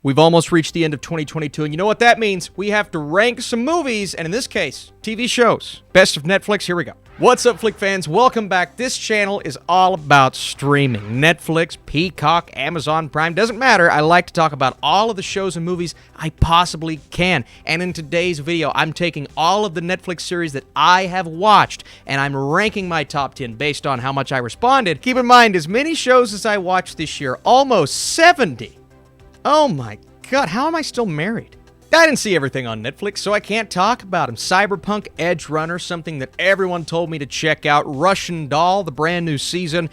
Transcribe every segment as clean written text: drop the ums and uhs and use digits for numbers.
We've almost reached the end of 2022, and you know what that means? We have to rank some movies, and in this case, TV shows. Best of Netflix, here we go. What's up, Flick fans? Welcome back. This channel is all about streaming. Netflix, Peacock, Amazon Prime, doesn't matter. I like to talk about all of the shows and movies I possibly can. And in today's video, I'm taking all of the Netflix series that I have watched, and I'm ranking my top 10 based on how much I responded. Keep in mind, as many shows as I watched this year, almost 70. Oh my god, how am I still married? I didn't see everything on Netflix, so I can't talk about them. Cyberpunk Edge Runner, something that everyone told me to check out. Russian Doll, the brand new season.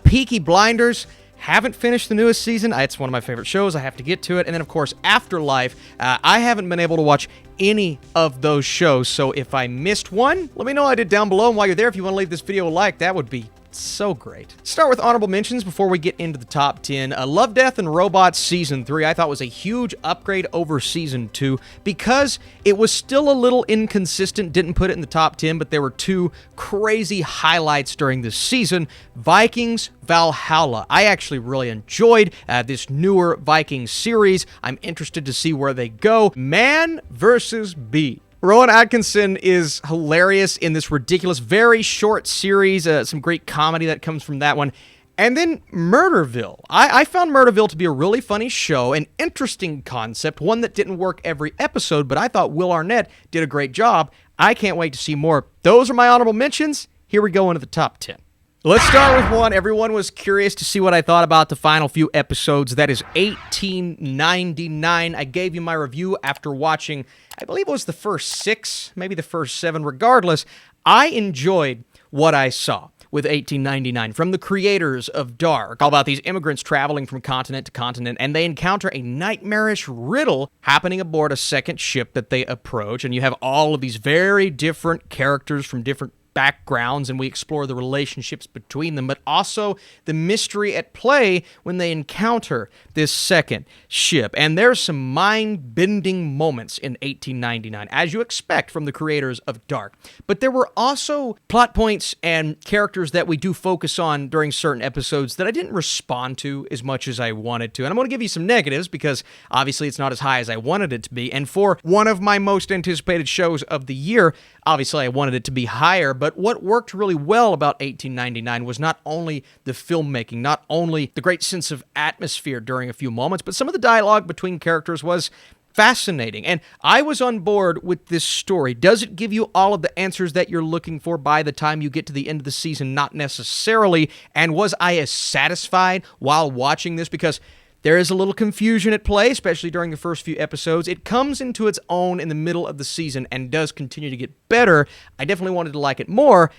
Peaky Blinders, haven't finished the newest season. It's one of my favorite shows. I have to get to it. And then, of course, Afterlife. I haven't been able to watch any of those shows, so if I missed one, let me know I did down below. And while you're there, if you want to leave this video a like, that would be so great. Start with honorable mentions before we get into the top 10. Love, Death, and Robots Season 3 I thought was a huge upgrade over Season 2 because it was still a little inconsistent. Didn't put it in the top 10, but there were two crazy highlights during this season. Vikings Valhalla. I actually really enjoyed this newer Vikings series. I'm interested to see where they go. Man versus Bee. Rowan Atkinson is hilarious in this ridiculous, very short series. Some great comedy that comes from that one. And then Murderville. I found Murderville to be a really funny show, an interesting concept, one that didn't work every episode, but I thought Will Arnett did a great job. I can't wait to see more. Those are my honorable mentions. Here we go into the top 10. Let's start with one. Everyone was curious to see what I thought about the final few episodes. That is 1899. I gave you my review after watching, I believe it was the first 6, maybe the first 7. Regardless, I enjoyed what I saw with 1899 from the creators of Dark, all about these immigrants traveling from continent to continent, and they encounter a nightmarish riddle happening aboard a second ship that they approach, and you have all of these very different characters from different backgrounds, and we explore the relationships between them, but also the mystery at play when they encounter this second ship. And there's some mind-bending moments in 1899, as you expect from the creators of Dark. But there were also plot points and characters that we do focus on during certain episodes that I didn't respond to as much as I wanted to. And I'm going to give you some negatives because obviously it's not as high as I wanted it to be. And for one of my most anticipated shows of the year, obviously I wanted it to be higher. But what worked really well about 1899 was not only the filmmaking, not only the great sense of atmosphere during a few moments, but some of the dialogue between characters was fascinating. And I was on board with this story. Does it give you all of the answers that you're looking for by the time you get to the end of the season? Not necessarily. And was I as satisfied while watching this? Because there is a little confusion at play, especially during the first few episodes. It comes into its own in the middle of the season and does continue to get better. I definitely wanted to like it more,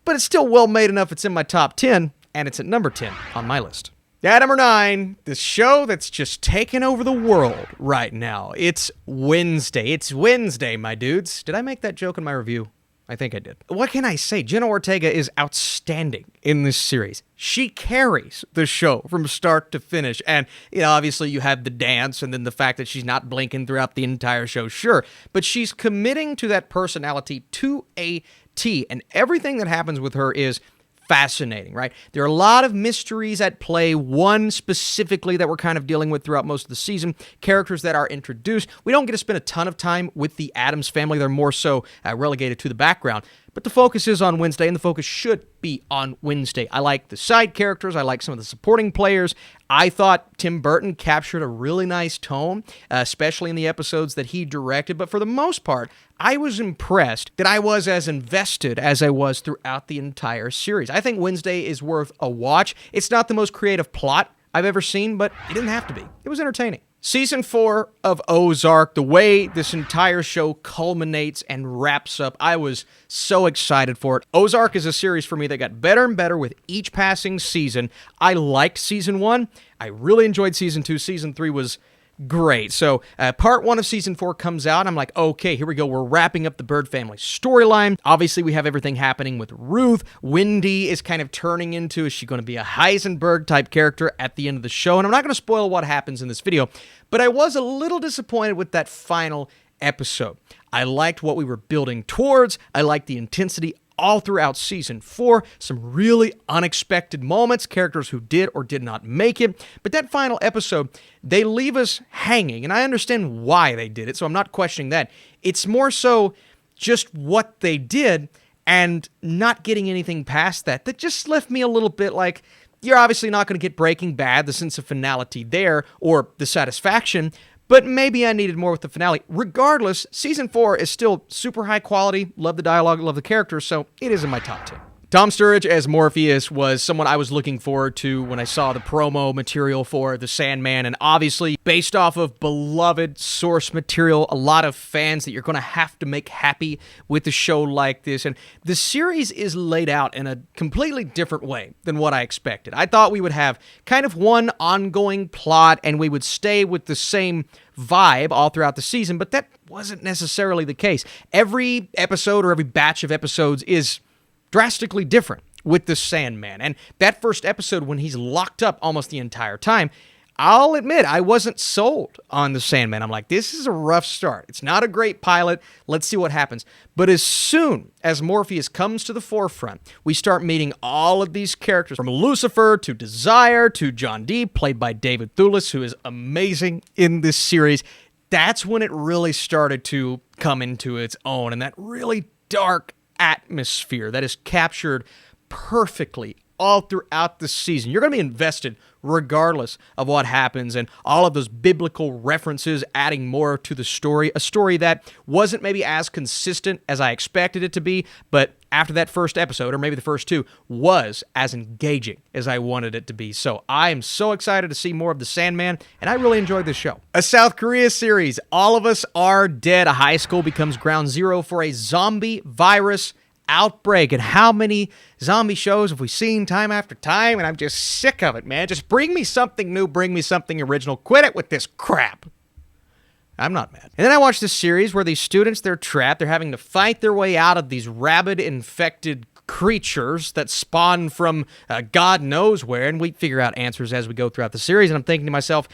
but it's still well made enough it's in my top 10, and it's at number 10 on my list. At number 9, the show that's just taking over the world right now. It's Wednesday. It's Wednesday, my dudes. Did I make that joke in my review? I think I did. What can I say? Jenna Ortega is outstanding in this series. She carries the show from start to finish. And, obviously you have the dance and then the fact that she's not blinking throughout the entire show, sure. But she's committing to that personality to a T. And everything that happens with her is fascinating, right? There are a lot of mysteries at play, one specifically that we're kind of dealing with throughout most of the season, characters that are introduced. We don't get to spend a ton of time with the Addams family. They're more so relegated to the background. But the focus is on Wednesday, and the focus should be on Wednesday. I like the side characters. I like some of the supporting players. I thought Tim Burton captured a really nice tone, especially in the episodes that he directed. But for the most part, I was impressed that I was as invested as I was throughout the entire series. I think Wednesday is worth a watch. It's not the most creative plot I've ever seen, but it didn't have to be. It was entertaining. Season 4 of Ozark, the way this entire show culminates and wraps up, I was so excited for it. Ozark is a series for me that got better and better with each passing season. I liked Season 1. I really enjoyed Season 2. Season 3 was great. So part 1 of Season 4 comes out. I'm like, okay, here we go. We're wrapping up the Bird family storyline. Obviously, we have everything happening with Ruth. Wendy is kind of turning into, is she going to be a Heisenberg-type character at the end of the show? And I'm not going to spoil what happens in this video, but I was a little disappointed with that final episode. I liked what we were building towards. I liked the intensity. all throughout Season 4. Some really unexpected moments, characters who did or did not make it. But that final episode, they leave us hanging, and I understand why they did it, so I'm not questioning that. It's more so just what they did and not getting anything past that just left me a little bit like, you're obviously not going to get Breaking Bad, the sense of finality there, or the satisfaction, but maybe I needed more with the finale. Regardless, Season 4 is still super high quality, love the dialogue, love the characters, so it is in my top 10. Tom Sturridge as Morpheus was someone I was looking forward to when I saw the promo material for The Sandman, and obviously, based off of beloved source material, a lot of fans that you're going to have to make happy with a show like this, and the series is laid out in a completely different way than what I expected. I thought we would have kind of one ongoing plot, and we would stay with the same vibe all throughout the season, but that wasn't necessarily the case. Every episode or every batch of episodes is drastically different with the Sandman. And that first episode when he's locked up almost the entire time, I'll admit I wasn't sold on the Sandman. I'm like, this is a rough start. It's not a great pilot. Let's see what happens. But as soon as Morpheus comes to the forefront, we start meeting all of these characters, from Lucifer to Desire to John Dee, played by David Thewlis, who is amazing in this series. That's when it really started to come into its own, and that really dark atmosphere that is captured perfectly all throughout the season. You're going to be invested regardless of what happens, and all of those biblical references adding more to the story, a story that wasn't maybe as consistent as I expected it to be, but after that first episode, or maybe the first two, was as engaging as I wanted it to be. So I am so excited to see more of The Sandman, and I really enjoyed this show. A South Korea series, All of Us Are Dead. A high school becomes ground zero for a zombie virus outbreak. And how many zombie shows have we seen time after time? And I'm just sick of it, man. Just bring me something new, bring me something original. Quit it with this crap. I'm not mad. And then I watched this series where these students, they're trapped. They're having to fight their way out of these rabid-infected creatures that spawn from God knows where, and we figure out answers as we go throughout the series. And I'm thinking to myself,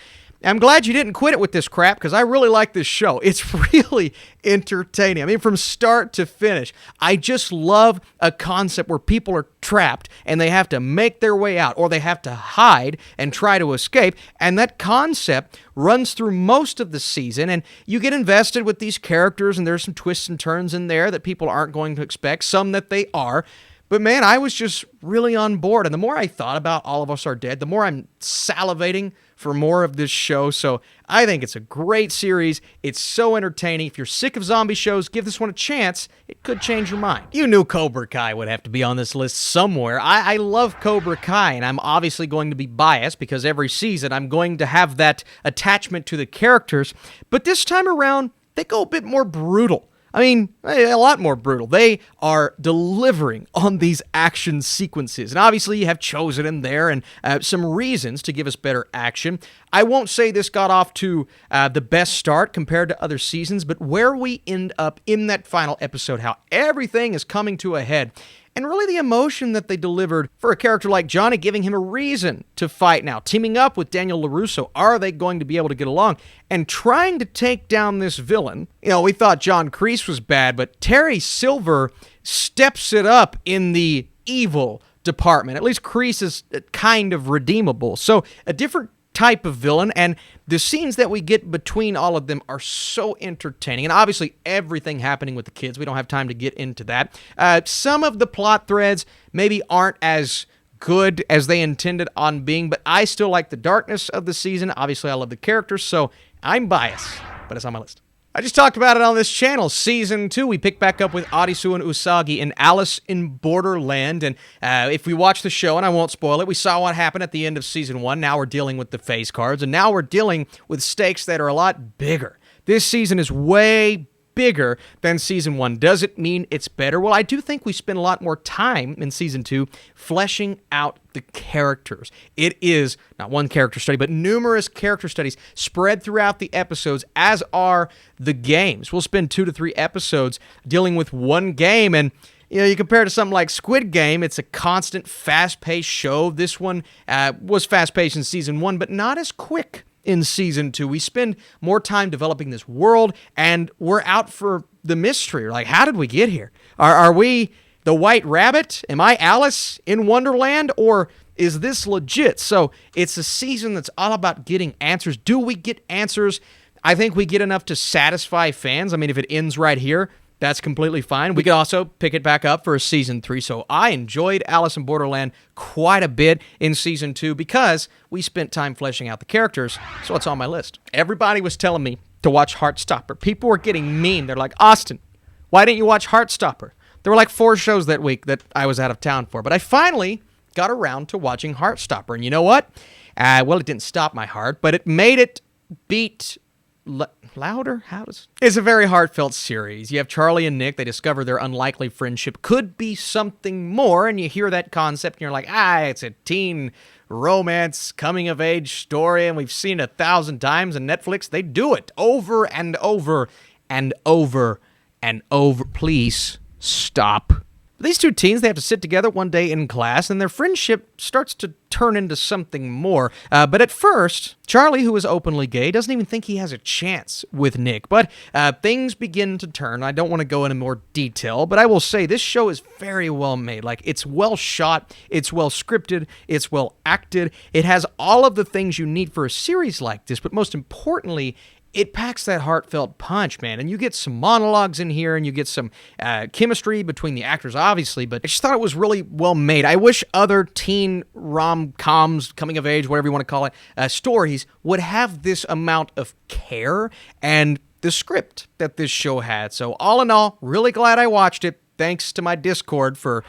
I'm glad you didn't quit it with this crap, because I really like this show. It's really entertaining. I mean, from start to finish. I just love a concept where people are trapped and they have to make their way out, or they have to hide and try to escape. And that concept runs through most of the season, and you get invested with these characters, and there's some twists and turns in there that people aren't going to expect, some that they are. But man, I was just really on board. And the more I thought about All of Us Are Dead, the more I'm salivating for more of this show. So I think it's a great series. It's so entertaining. If you're sick of zombie shows, give this one a chance. It could change your mind. You knew Cobra Kai would have to be on this list somewhere. I love Cobra Kai, and I'm obviously going to be biased because every season I'm going to have that attachment to the characters. But this time around, they go a bit more brutal. I mean, a lot more brutal. They are delivering on these action sequences. And obviously, you have Chosen in there and some reasons to give us better action. I won't say this got off to the best start compared to other seasons, but where we end up in that final episode, how everything is coming to a head, and really the emotion that they delivered for a character like Johnny, giving him a reason to fight now. Teaming up with Daniel LaRusso, are they going to be able to get along? And trying to take down this villain. You know, we thought John Kreese was bad, but Terry Silver steps it up in the evil department. At least Kreese is kind of redeemable. So a different type of villain, and the scenes that we get between all of them are so entertaining, and obviously everything happening with the kids. We don't have time to get into that. Some of the plot threads maybe aren't as good as they intended on being, but I still like the darkness of the season. Obviously I love the characters, so I'm biased, but it's on my list. I just talked about it on this channel. Season 2, we pick back up with Arisu and Usagi in Alice in Borderland. And if we watch the show, and I won't spoil it, we saw what happened at the end of Season 1. Now we're dealing with the face cards, and now we're dealing with stakes that are a lot bigger. This season is way bigger than Season 1. Does it mean it's better? Well, I do think we spend a lot more time in Season 2 fleshing out the characters. It is not one character study, but numerous character studies spread throughout the episodes, as are the games. We'll spend 2 to 3 episodes dealing with one game, and you know, you compare it to something like Squid Game, it's a constant, fast-paced show. This one was fast-paced in Season 1, but not as quick in Season 2. We spend more time developing this world, and we're out for the mystery. Like, how did we get here? Are we the White Rabbit? Am I Alice in Wonderland? Or is this legit? So it's a season that's all about getting answers. Do we get answers? I think we get enough to satisfy fans. I mean, if it ends right here, that's completely fine. We could also pick it back up for a season 3. So I enjoyed Alice in Borderland quite a bit in season 2 because we spent time fleshing out the characters. So it's on my list. Everybody was telling me to watch Heartstopper. People were getting mean. They're like, Austin, why didn't you watch Heartstopper? There were like 4 shows that week that I was out of town for. But I finally got around to watching Heartstopper. And you know what? Well, it didn't stop my heart, but it made it beat louder? It's a very heartfelt series. You have Charlie and Nick. They discover their unlikely friendship could be something more, and you hear that concept, and you're like, it's a teen romance, coming-of-age story, and we've seen it 1,000 times, and Netflix, they do it over and over and over and over. Please stop. These 2 teens, they have to sit together one day in class, and their friendship starts to turn into something more. But at first, Charlie, who is openly gay, doesn't even think he has a chance with Nick. But things begin to turn. I don't want to go into more detail, but I will say this show is very well made. Like, it's well shot, it's well scripted, it's well acted. It has all of the things you need for a series like this, but most importantly, it packs that heartfelt punch, man. And you get some monologues in here, and you get some chemistry between the actors, obviously, but I just thought it was really well made. I wish other teen rom-coms, coming of age, whatever you want to call it, stories would have this amount of care and the script that this show had. So all in all, really glad I watched it. Thanks to my Discord for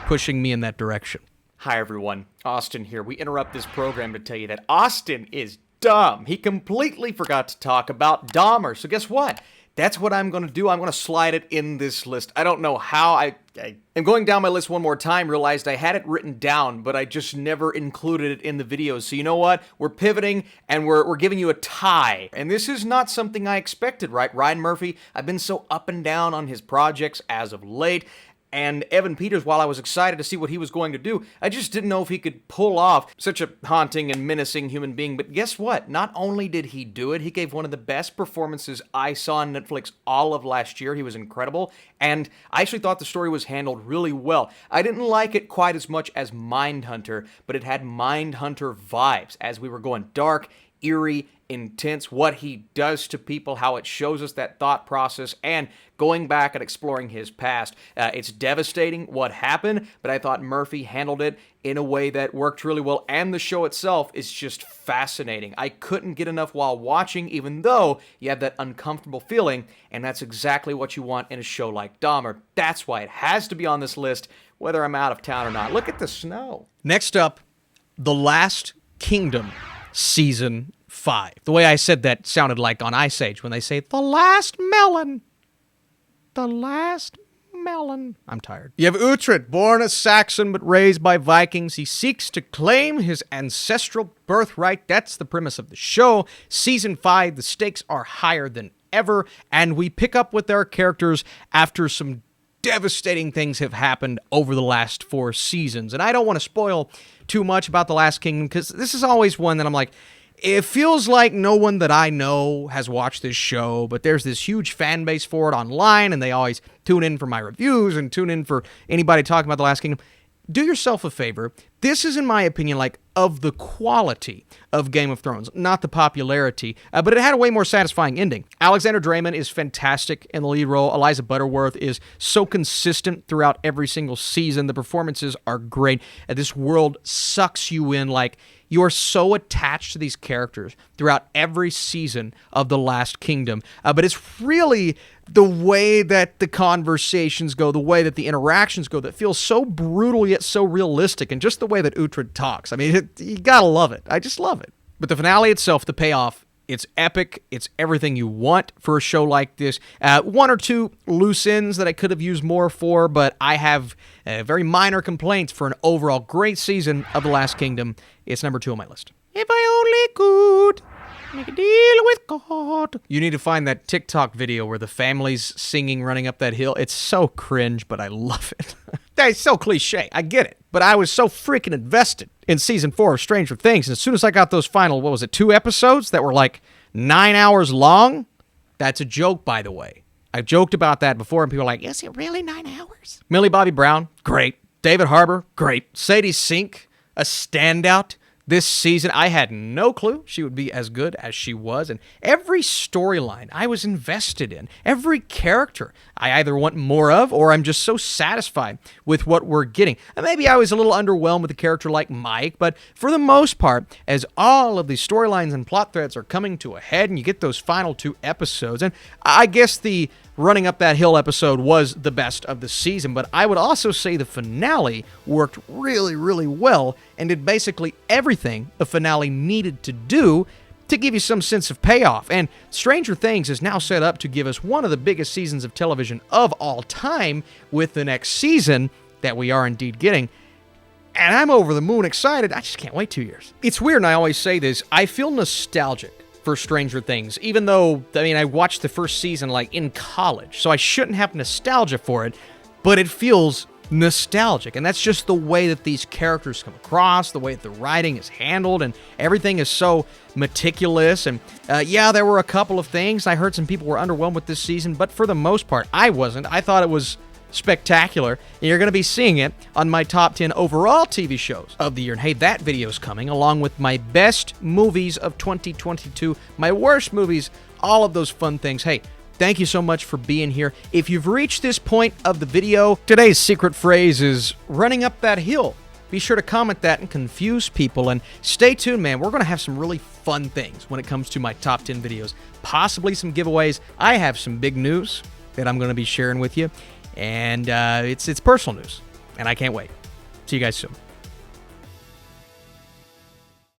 pushing me in that direction. Hi, everyone. Austin here. We interrupt this program to tell you that Austin is dumb. He completely forgot to talk about Dahmer. So guess what? That's what I'm going to do. I'm going to slide it in this list. I don't know how. I am going down my list one more time, realized I had it written down, but I just never included it in the videos. So you know what? We're pivoting, and we're giving you a tie. And this is not something I expected, right? Ryan Murphy, I've been so up and down on his projects as of late. And Evan Peters, while I was excited to see what he was going to do, I just didn't know if he could pull off such a haunting and menacing human being. But guess what? Not only did he do it, he gave one of the best performances I saw on Netflix all of last year. He was incredible, and I actually thought the story was handled really well. I didn't like it quite as much as Mindhunter, but it had Mindhunter vibes as we were going dark, eerie, intense, what he does to people, how it shows us that thought process, and going back and exploring his past. It's devastating what happened, but I thought Murphy handled it in a way that worked really well, and the show itself is just fascinating. I couldn't get enough while watching, even though you have that uncomfortable feeling, and that's exactly what you want in a show like Dahmer. That's why it has to be on this list, whether I'm out of town or not. Look at the snow. Next up, The Last Kingdom, Season 5. The way I said that sounded like on Ice Age when they say, the last melon. The last melon. I'm tired. You have Uhtred, born a Saxon but raised by Vikings. He seeks to claim his ancestral birthright. That's the premise of the show. Season 5, the stakes are higher than ever, and we pick up with our characters after some devastating things have happened over the last 4 seasons. And I don't want to spoil too much about The Last Kingdom, because this is always one that I'm like, it feels like no one that I know has watched this show, but there's this huge fan base for it online, and they always tune in for my reviews and tune in for anybody talking about The Last Kingdom. Do yourself a favor. This is, in my opinion, like, of the quality of Game of Thrones, not the popularity, but it had a way more satisfying ending. Alexander Draymond is fantastic in the lead role. Eliza Butterworth is so consistent throughout every single season. The performances are great. This world sucks you in, like, you are so attached to these characters throughout every season of The Last Kingdom. But it's really the way that the conversations go, the way that the interactions go, that feels so brutal yet so realistic, and just the way that Uhtred talks. I mean, you gotta love it. I just love it. But the finale itself, the payoff, it's epic. It's everything you want for a show like this. 1 or 2 loose ends that I could have used more for, but I have very minor complaints for an overall great season of The Last Kingdom. It's number 2 on my list. If I only could make a deal with God. You need to find that TikTok video where the family's singing running up that hill. It's so cringe, but I love it. That's so cliche. I get it. But I was so freaking invested in season 4 of Stranger Things. And as soon as I got those final, 2 episodes that were like 9 hours long? That's a joke, by the way. I've joked about that before, and people are like, is it really 9 hours? Millie Bobby Brown, great. David Harbour, great. Sadie Sink, a standout this season. I had no clue she would be as good as she was, and every storyline I was invested in, every character I either want more of or I'm just so satisfied with what we're getting. And maybe I was a little underwhelmed with a character like Mike, but for the most part, as all of these storylines and plot threads are coming to a head and you get those final 2 episodes, and I guess the Running Up That Hill episode was the best of the season, but I would also say the finale worked really, really well and did basically everything a finale needed to do to give you some sense of payoff. And Stranger Things is now set up to give us one of the biggest seasons of television of all time with the next season that we are indeed getting. And I'm over the moon excited. I just can't wait 2 years. It's weird, and I always say this, I feel nostalgic for Stranger Things, even though, I watched the first season like in college, so I shouldn't have nostalgia for it, but it feels nostalgic, and that's just the way that these characters come across, the way that the writing is handled, and everything is so meticulous, and yeah, there were a couple of things. I heard some people were underwhelmed with this season, but for the most part, I wasn't. I thought it was spectacular, and you're going to be seeing it on my top 10 overall TV shows of the year. And hey, that video's coming along with my best movies of 2022, my worst movies, all of those fun things. Hey, thank you so much for being here. If you've reached this point of the video, today's secret phrase is running up that hill. Be sure to comment that and confuse people, and stay tuned, man. We're going to have some really fun things when it comes to my top 10 videos, possibly some giveaways. I have some big news that I'm going to be sharing with you. And it's personal news, and I can't wait. See you guys soon.